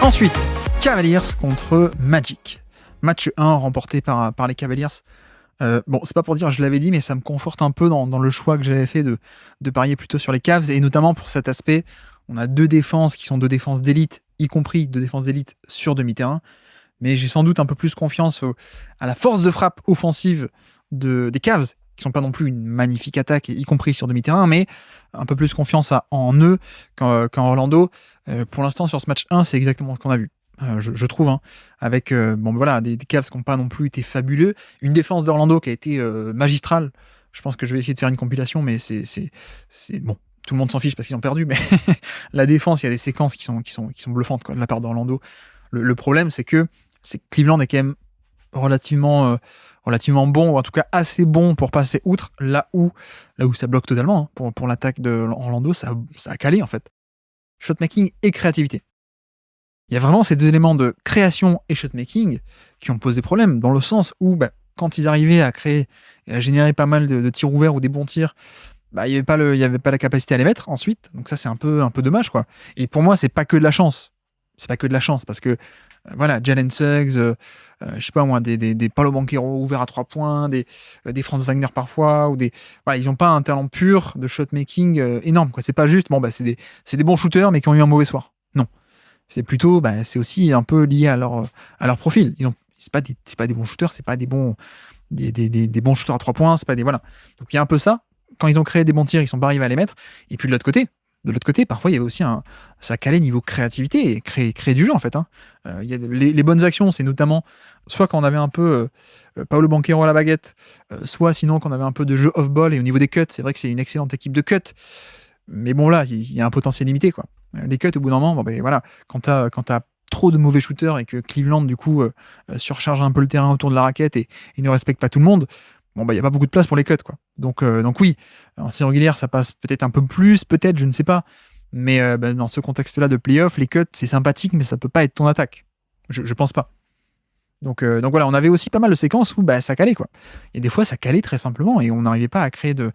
Ensuite, Cavaliers contre Magic. Match 1 remporté par les Cavaliers. Bon, c'est pas pour dire je l'avais dit, mais ça me conforte un peu dans le choix que j'avais fait de parier plutôt sur les Cavs, et notamment pour cet aspect, on a deux défenses qui sont deux défenses d'élite, y compris deux défenses d'élite sur demi-terrain, mais j'ai sans doute un peu plus confiance à la force de frappe offensive des Cavs, qui sont pas non plus une magnifique attaque, y compris sur demi-terrain, mais un peu plus confiance en eux qu'en Orlando. Pour l'instant, sur ce match 1, c'est exactement ce qu'on a vu. Je trouve, hein, avec des Cavs qui n'ont pas non plus été fabuleux, une défense d'Orlando qui a été magistrale. Je pense que je vais essayer de faire une compilation, mais c'est bon, tout le monde s'en fiche parce qu'ils ont perdu, mais la défense, il y a des séquences qui sont bluffantes quoi, de la part d'Orlando. Le problème, c'est que Cleveland est quand même relativement bon, ou en tout cas assez bon pour passer outre, là où ça bloque totalement, hein. Pour l'attaque de Orlando, ça a calé en fait. Shotmaking et créativité. Il y a vraiment ces deux éléments de création et shotmaking qui ont posé problème, dans le sens où quand ils arrivaient à créer et à générer pas mal de tirs ouverts ou des bons tirs, il n'y avait pas la capacité à les mettre ensuite, donc ça c'est un peu dommage quoi. Et pour moi c'est pas que de la chance, parce que Jalen Suggs, je sais pas moi, des Paolo Banchero ouverts à 3 points, des Franz Wagner parfois, ou ils n'ont pas un talent pur de shotmaking énorme quoi. C'est pas juste c'est des bons shooters mais qui ont eu un mauvais soir. Non. C'est plutôt, c'est aussi un peu lié à leur profil. C'est pas des bons shooters, c'est pas des bons shooters à 3 points, c'est pas des, voilà. Donc il y a un peu ça. Quand ils ont créé des bons tirs, ils sont pas arrivés à les mettre. Et puis de l'autre côté, parfois il y avait aussi ça calait niveau créativité et créer du jeu en fait, hein. Il y a les bonnes actions, c'est notamment soit quand on avait un peu Paolo Banchero à la baguette, soit sinon quand on avait un peu de jeu off-ball, et au niveau des cuts, c'est vrai que c'est une excellente équipe de cuts. Mais bon, là, il y a un potentiel limité, quoi. Les cuts, au bout d'un moment, quand t'as trop de mauvais shooters et que Cleveland, du coup, surcharge un peu le terrain autour de la raquette et ne respecte pas tout le monde, il n'y a pas beaucoup de place pour les cuts, quoi. Donc oui, en série régulière, ça passe peut-être un peu plus, je ne sais pas. Mais dans ce contexte-là de playoff, les cuts, c'est sympathique, mais ça peut pas être ton attaque. Je pense pas. Donc voilà, on avait aussi pas mal de séquences où ça calait, quoi. Et des fois, ça calait très simplement et on n'arrivait pas à créer de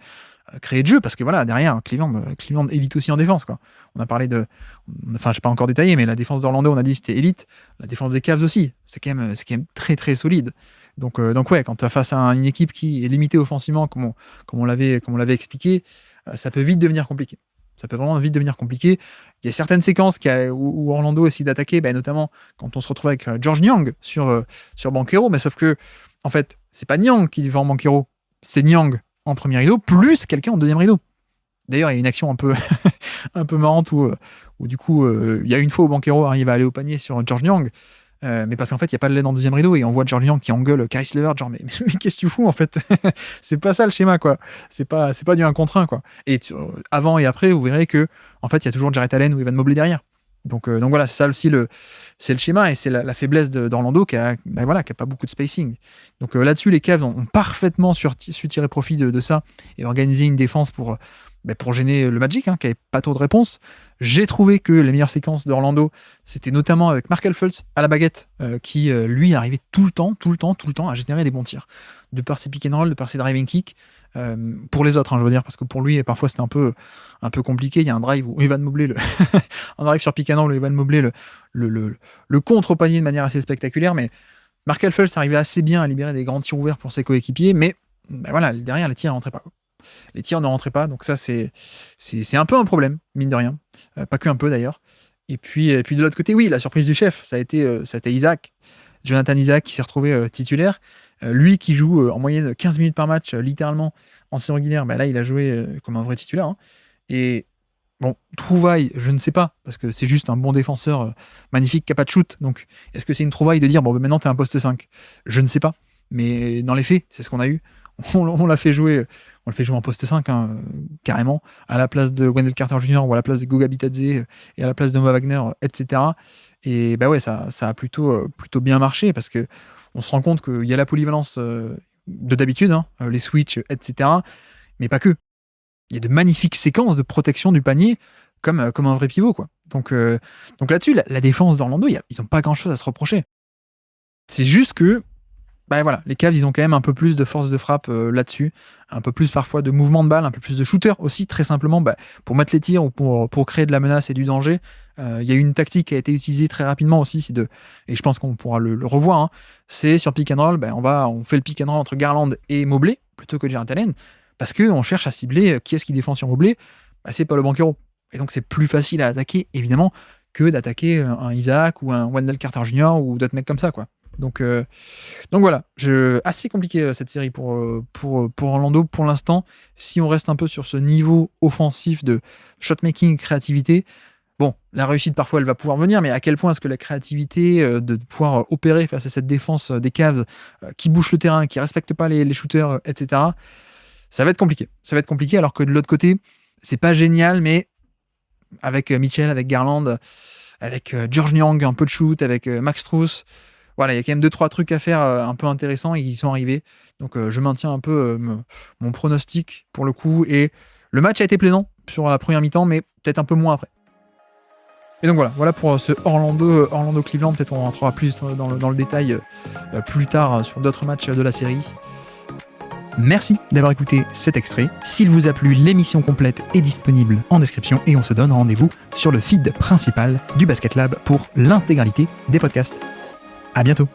jeu, parce que voilà, derrière Cleveland élite aussi en défense quoi. On a parlé je sais pas encore détaillé, mais la défense d'Orlando, on a dit c'était élite. La défense des Cavs aussi, c'est quand même très très solide. Donc ouais, quand tu as face à une équipe qui est limitée offensivement, comme on l'avait expliqué, ça peut vite devenir compliqué. Ça peut vraiment vite devenir compliqué. Il y a certaines séquences où Orlando essaie d'attaquer, notamment quand on se retrouve avec George Niang sur Banchero, mais sauf que en fait, c'est pas Niang qui défend Banchero, c'est Niang en premier rideau, plus quelqu'un en deuxième rideau. D'ailleurs, il y a une action un peu marrante où du coup, il y a une fois où Banchero arrive à aller au panier sur George Niang, mais parce qu'en fait, il n'y a pas de l'aide en deuxième rideau, et on voit George Niang qui engueule Caris LeVert, genre, mais qu'est-ce que tu fous, en fait? C'est pas ça le schéma, quoi. C'est pas du 1 contre 1, quoi. Et avant et après, vous verrez que, en fait, il y a toujours Jarrett Allen ou Evan Mobley derrière. Donc voilà, c'est ça aussi c'est le schéma, et c'est la faiblesse d'Orlando qui a pas beaucoup de spacing. Donc là-dessus, les Cavs ont parfaitement su tirer profit de ça et organiser une défense pour gêner le Magic, hein, qui n'avait pas trop de réponses. J'ai trouvé que les meilleures séquences d'Orlando, c'était notamment avec Markelle Fultz à la baguette, qui lui arrivait tout le temps à générer des bons tirs, de par ses pick and roll, de par ses driving kicks. Pour les autres, hein, je veux dire, parce que pour lui, parfois c'était un peu compliqué. Il y a un drive où Evan Mobley, un drive sur pick and roll où Evan Mobley le contre au panier de manière assez spectaculaire, mais Markelle Fultz arrivait assez bien à libérer des grands tirs ouverts pour ses coéquipiers, mais derrière les tirs ne rentraient pas, quoi. Les tirs ne rentraient pas, donc ça c'est un peu un problème, mine de rien, pas que un peu d'ailleurs. Et puis de l'autre côté, oui, la surprise du chef, ça a été Jonathan Isaac, qui s'est retrouvé titulaire. Lui qui joue en moyenne 15 minutes par match, littéralement en série régulière, là il a joué comme un vrai titulaire, hein. Et bon, trouvaille, je ne sais pas, parce que c'est juste un bon défenseur magnifique qui n'a pas de shoot. Donc est-ce que c'est une trouvaille de dire maintenant t'es un poste 5? Je ne sais pas, mais dans les faits, c'est ce qu'on a eu. On l'a fait jouer en poste 5, hein, carrément, à la place de Wendell Carter Jr. ou à la place de Goga Bitadze et à la place de Mo Wagner, etc. Et ça a plutôt bien marché, parce que on se rend compte qu'il y a la polyvalence de d'habitude, hein, les switches, etc. Mais pas que. Il y a de magnifiques séquences de protection du panier comme un vrai pivot, quoi. Donc là-dessus, la défense d'Orlando, ils n'ont pas grand-chose à se reprocher. C'est juste que les Cavs, ils ont quand même un peu plus de force de frappe là-dessus, un peu plus parfois de mouvement de balle, un peu plus de shooter aussi, très simplement, pour mettre les tirs ou pour créer de la menace et du danger. Il y a une tactique qui a été utilisée très rapidement aussi, et je pense qu'on pourra le revoir, hein, c'est sur pick and roll, on fait le pick and roll entre Garland et Mobley, plutôt que Jarrett Allen, parce qu'on cherche à cibler qui est-ce qui défend sur Mobley, c'est Paolo Banchero. Et donc c'est plus facile à attaquer, évidemment, que d'attaquer un Isaac ou un Wendell Carter Jr. ou d'autres mecs comme ça, quoi. Donc voilà, assez compliqué cette série pour Orlando pour l'instant. Si on reste un peu sur ce niveau offensif de shotmaking, créativité, bon, la réussite parfois elle va pouvoir venir, mais à quel point est-ce que la créativité de pouvoir opérer face à cette défense des Cavs qui bouche le terrain, qui respecte pas les shooters, etc., ça va être compliqué. Ça va être compliqué, alors que de l'autre côté, c'est pas génial, mais avec Mitchell, avec Garland, avec George Niang, un peu de shoot, avec Max Strus, voilà, il y a quand même 2-3 trucs à faire un peu intéressants et ils sont arrivés. Donc je maintiens un peu mon pronostic pour le coup. Et le match a été plaisant sur la première mi-temps, mais peut-être un peu moins après. Et donc voilà pour ce Orlando-Cleveland. Peut-être on rentrera plus dans le détail plus tard sur d'autres matchs de la série. Merci d'avoir écouté cet extrait. S'il vous a plu, l'émission complète est disponible en description et on se donne rendez-vous sur le feed principal du Basket Lab pour l'intégralité des podcasts. À bientôt.